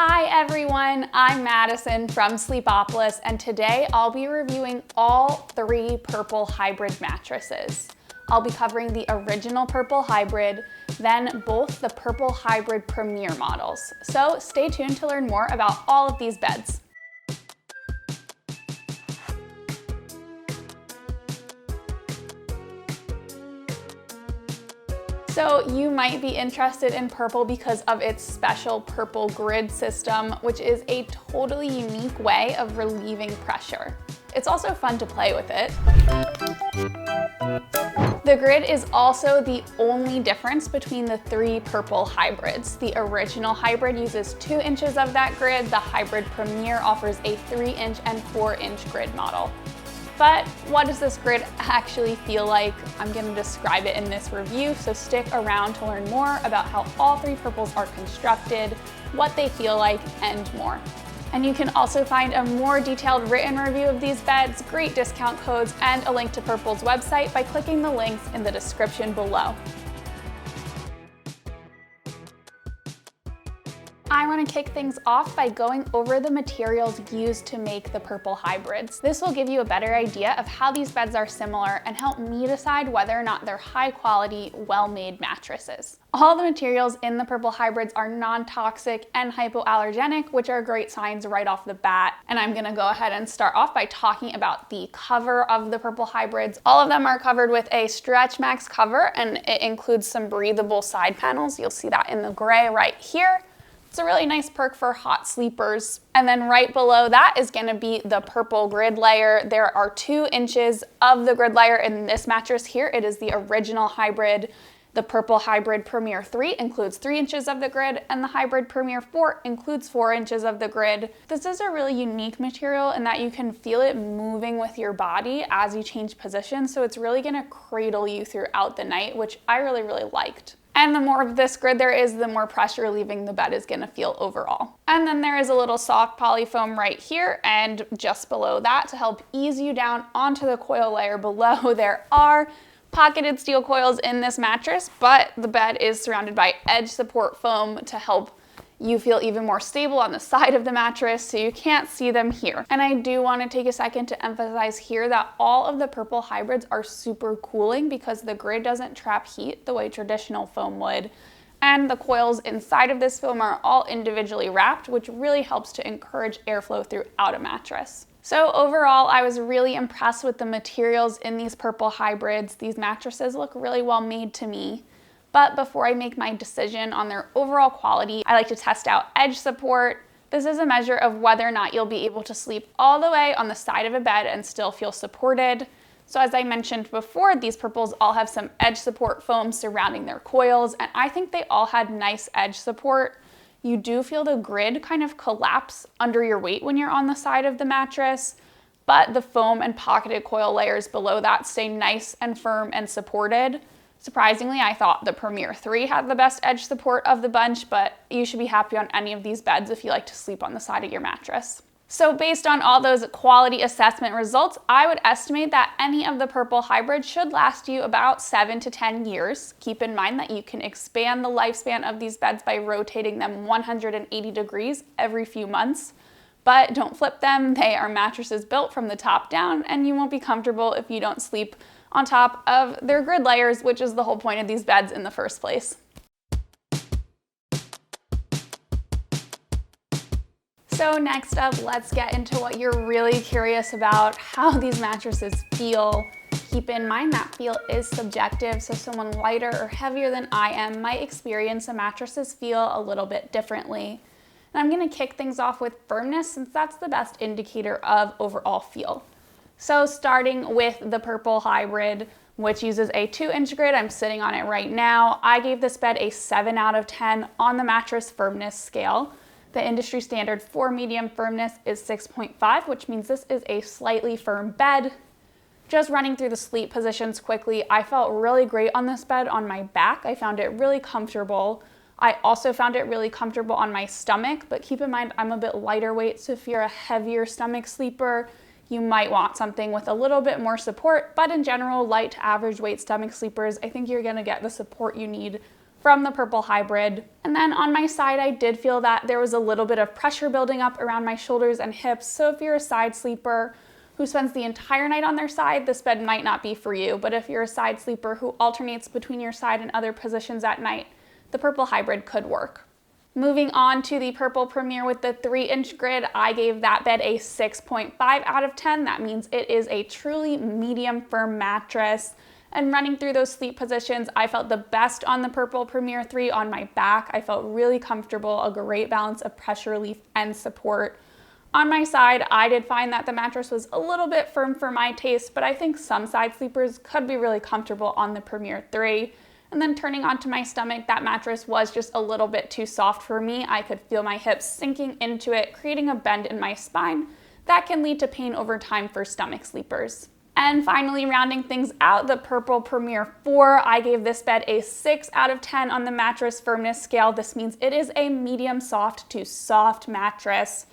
Hi everyone, I'm Madison from Sleepopolis, and today I'll be reviewing all 3 Purple Hybrid mattresses. I'll be covering the original Purple Hybrid, then both the Purple Hybrid Premier models. So stay tuned to learn more about all of these beds. So you might be interested in Purple because of its special Purple grid system, which is a totally unique way of relieving pressure. It's also fun to play with it. The grid is also the only difference between the 3 Purple hybrids. The original hybrid uses 2 inches of that grid. The Hybrid Premier offers a 3-inch and 4-inch grid model. But what does this grid actually feel like? I'm going to describe it in this review, so stick around to learn more about how all 3 Purples are constructed, what they feel like, and more. And you can also find a more detailed written review of these beds, great discount codes, and a link to Purple's website by clicking the links in the description below. I want to kick things off by going over the materials used to make the Purple hybrids. This will give you a better idea of how these beds are similar and help me decide whether or not they're high quality, well-made mattresses. All the materials in the Purple hybrids are non-toxic and hypoallergenic, which are great signs right off the bat. And I'm gonna go ahead and start off by talking about the cover of the Purple hybrids. All of them are covered with a Stretch Max cover, and it includes some breathable side panels. You'll see that in the gray right here. It's a really nice perk for hot sleepers. And then right below that is gonna be the Purple grid layer. There are 2 inches of the grid layer in this mattress here. It is the original hybrid. The Purple Hybrid Premier 3 includes 3 inches of the grid, and the Hybrid Premier 4 includes 4 inches of the grid. This is a really unique material in that you can feel it moving with your body as you change position, so it's really gonna cradle you throughout the night, which I really liked. And the more of this grid there is, the more pressure relieving the bed is gonna feel overall. And then there is a little soft poly foam right here and just below that to help ease you down onto the coil layer below. There are pocketed steel coils in this mattress, but the bed is surrounded by edge support foam to help you feel even more stable on the side of the mattress, so you can't see them here. And I do want to take a second to emphasize here that all of the Purple hybrids are super cooling because the grid doesn't trap heat the way traditional foam would. And the coils inside of this foam are all individually wrapped, which really helps to encourage airflow throughout a mattress. So overall, I was really impressed with the materials in these Purple hybrids. These mattresses look really well made to me. But before I make my decision on their overall quality, I like to test out edge support. This is a measure of whether or not you'll be able to sleep all the way on the side of a bed and still feel supported. So as I mentioned before, these Purples all have some edge support foam surrounding their coils, and I think they all had nice edge support. You do feel the grid kind of collapse under your weight when you're on the side of the mattress, but the foam and pocketed coil layers below that stay nice and firm and supported. Surprisingly, I thought the Premier 3 had the best edge support of the bunch, but you should be happy on any of these beds if you like to sleep on the side of your mattress. So based on all those quality assessment results, I would estimate that any of the Purple hybrids should last you about 7 to 10 years. Keep in mind that you can expand the lifespan of these beds by rotating them 180 degrees every few months. But don't flip them. They are mattresses built from the top down, and you won't be comfortable if you don't sleep on top of their grid layers, which is the whole point of these beds in the first place. So next up, let's get into what you're really curious about, how these mattresses feel. Keep in mind that feel is subjective, so someone lighter or heavier than I am might experience the mattresses feel a little bit differently. And I'm gonna kick things off with firmness, since that's the best indicator of overall feel. So starting with the Purple hybrid, which uses a 2-inch grid, I'm sitting on it right now. I gave this bed a 7 out of 10 on the mattress firmness scale. The industry standard for medium firmness is 6.5, which means this is a slightly firm bed. Just running through the sleep positions quickly, I felt really great on this bed on my back. I found it really comfortable. I also found it really comfortable on my stomach, but keep in mind I'm a bit lighter weight, so if you're a heavier stomach sleeper, you might want something with a little bit more support, but in general, light to average weight stomach sleepers, I think you're gonna get the support you need from the Purple Hybrid. And then on my side, I did feel that there was a little bit of pressure building up around my shoulders and hips. So if you're a side sleeper who spends the entire night on their side, this bed might not be for you. But if you're a side sleeper who alternates between your side and other positions at night, the Purple Hybrid could work. Moving on to the Purple Premier with the 3-inch grid, I gave that bed a 6.5 out of 10. That means it is a truly medium firm mattress. And running through those sleep positions, I felt the best on the Purple Premier 3 on my back. I felt really comfortable, a great balance of pressure relief and support. On my side, I did find that the mattress was a little bit firm for my taste, but I think some side sleepers could be really comfortable on the Premier 3. And then turning onto my stomach, that mattress was just a little bit too soft for me. I could feel my hips sinking into it, creating a bend in my spine. That can lead to pain over time for stomach sleepers. And finally, rounding things out, the Purple Premier 4, I gave this bed a 6 out of 10 on the mattress firmness scale. This means it is a medium soft to soft mattress.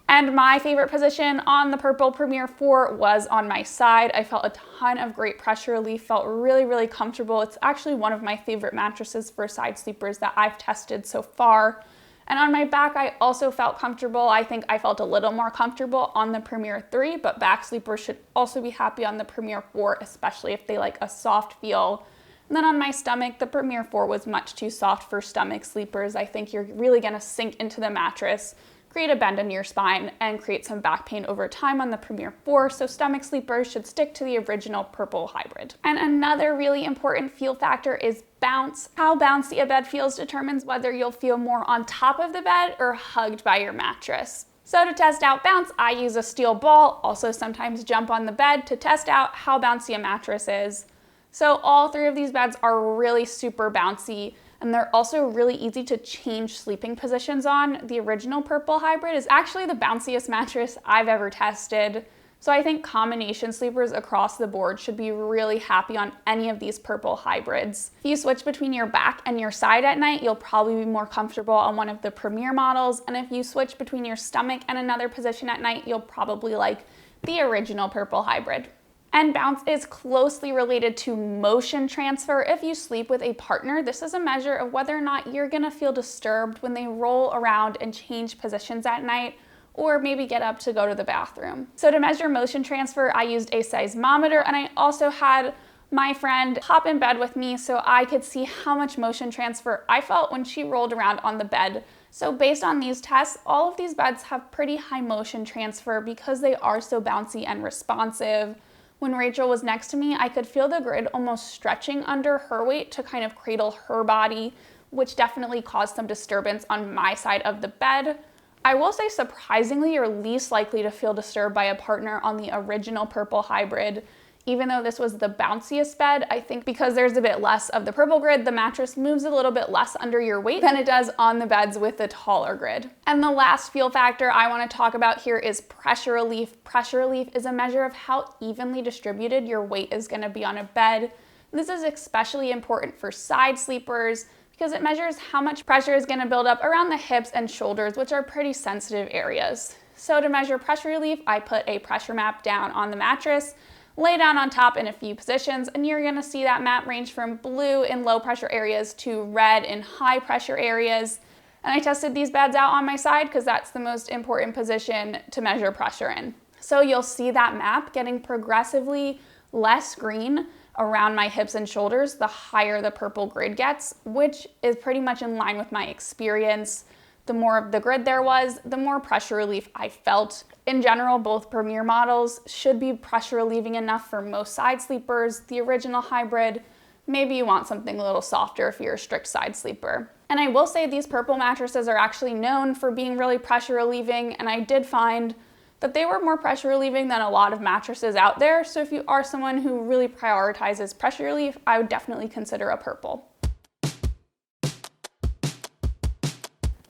And my favorite position on the Purple Premier 4 was on my side. I felt a ton of great pressure relief, felt really, really comfortable. It's actually one of my favorite mattresses for side sleepers that I've tested so far. And on my back, I also felt comfortable. I think I felt a little more comfortable on the Premier 3, but back sleepers should also be happy on the Premier 4, especially if they like a soft feel. And then on my stomach, the Premier 4 was much too soft for stomach sleepers. I think you're really gonna sink into the mattress, create a bend in your spine, and create some back pain over time on the Premier 4, so stomach sleepers should stick to the original Purple Hybrid. And another really important feel factor is bounce. How bouncy a bed feels determines whether you'll feel more on top of the bed or hugged by your mattress. So to test out bounce, I use a steel ball, also sometimes jump on the bed to test out how bouncy a mattress is. So all 3 of these beds are really super bouncy, and they're also really easy to change sleeping positions on. The original Purple Hybrid is actually the bounciest mattress I've ever tested. So I think combination sleepers across the board should be really happy on any of these Purple Hybrids. If you switch between your back and your side at night, you'll probably be more comfortable on one of the Premier models. And if you switch between your stomach and another position at night, you'll probably like the original Purple Hybrid. And bounce is closely related to motion transfer. If you sleep with a partner, this is a measure of whether or not you're gonna feel disturbed when they roll around and change positions at night, or maybe get up to go to the bathroom. So to measure motion transfer, I used a seismometer, and I also had my friend hop in bed with me so I could see how much motion transfer I felt when she rolled around on the bed. So based on these tests, all of these beds have pretty high motion transfer because they are so bouncy and responsive. When Rachel was next to me, I could feel the grid almost stretching under her weight to kind of cradle her body, which definitely caused some disturbance on my side of the bed. I will say, surprisingly, you're least likely to feel disturbed by a partner on the original Purple Hybrid. Even though this was the bounciest bed, I think because there's a bit less of the purple grid, the mattress moves a little bit less under your weight than it does on the beds with the taller grid. And the last feel factor I want to talk about here is pressure relief. Pressure relief is a measure of how evenly distributed your weight is going to be on a bed. This is especially important for side sleepers because it measures how much pressure is going to build up around the hips and shoulders, which are pretty sensitive areas. So to measure pressure relief, I put a pressure map down on the mattress, lay down on top in a few positions, and you're gonna see that map range from blue in low pressure areas to red in high pressure areas. And I tested these beds out on my side because that's the most important position to measure pressure in. So you'll see that map getting progressively less green around my hips and shoulders the higher the purple grid gets, which is pretty much in line with my experience. The more of the grid there was, the more pressure relief I felt. In general, both Premier models should be pressure relieving enough for most side sleepers. The original Hybrid, maybe you want something a little softer if you're a strict side sleeper. And I will say these Purple mattresses are actually known for being really pressure relieving, and I did find that they were more pressure relieving than a lot of mattresses out there. So if you are someone who really prioritizes pressure relief, I would definitely consider a Purple.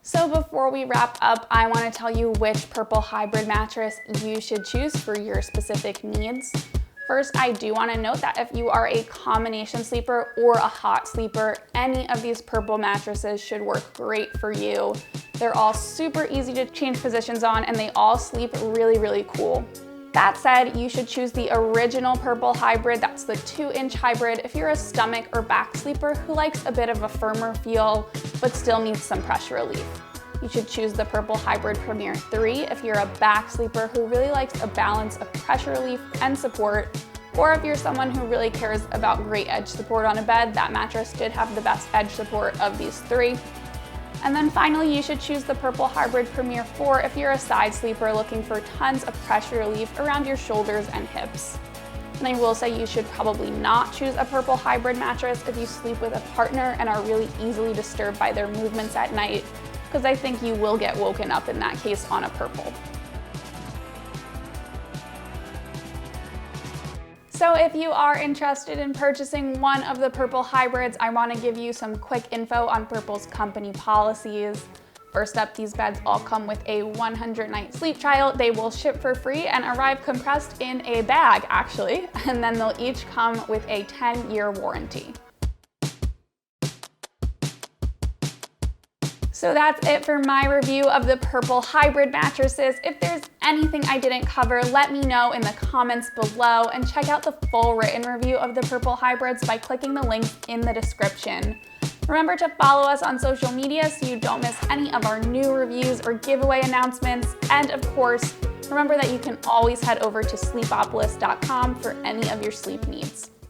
So before we wrap up, I want to tell you which Purple Hybrid mattress you should choose for your specific needs. First, I do want to note that if you are a combination sleeper or a hot sleeper, any of these Purple mattresses should work great for you. They're all super easy to change positions on, and they all sleep really, really cool. That said, you should choose the original Purple Hybrid. That's the 2-inch hybrid if you're a stomach or back sleeper who likes a bit of a firmer feel, but still needs some pressure relief. You should choose the Purple Hybrid Premier 3 if you're a back sleeper who really likes a balance of pressure relief and support, or if you're someone who really cares about great edge support on a bed. That mattress did have the best edge support of these 3. And then finally, you should choose the Purple Hybrid Premier 4 if you're a side sleeper looking for tons of pressure relief around your shoulders and hips. And I will say you should probably not choose a Purple Hybrid mattress if you sleep with a partner and are really easily disturbed by their movements at night, because I think you will get woken up in that case on a Purple. So if you are interested in purchasing one of the Purple Hybrids, I want to give you some quick info on Purple's company policies. First up, these beds all come with a 100-night sleep trial. They will ship for free and arrive compressed in a bag, actually, and then they'll each come with a 10-year warranty. So that's it for my review of the Purple Hybrid mattresses. If there's anything I didn't cover, let me know in the comments below, and check out the full written review of the Purple Hybrids by clicking the link in the description. Remember to follow us on social media so you don't miss any of our new reviews or giveaway announcements. And of course, remember that you can always head over to Sleepopolis.com for any of your sleep needs.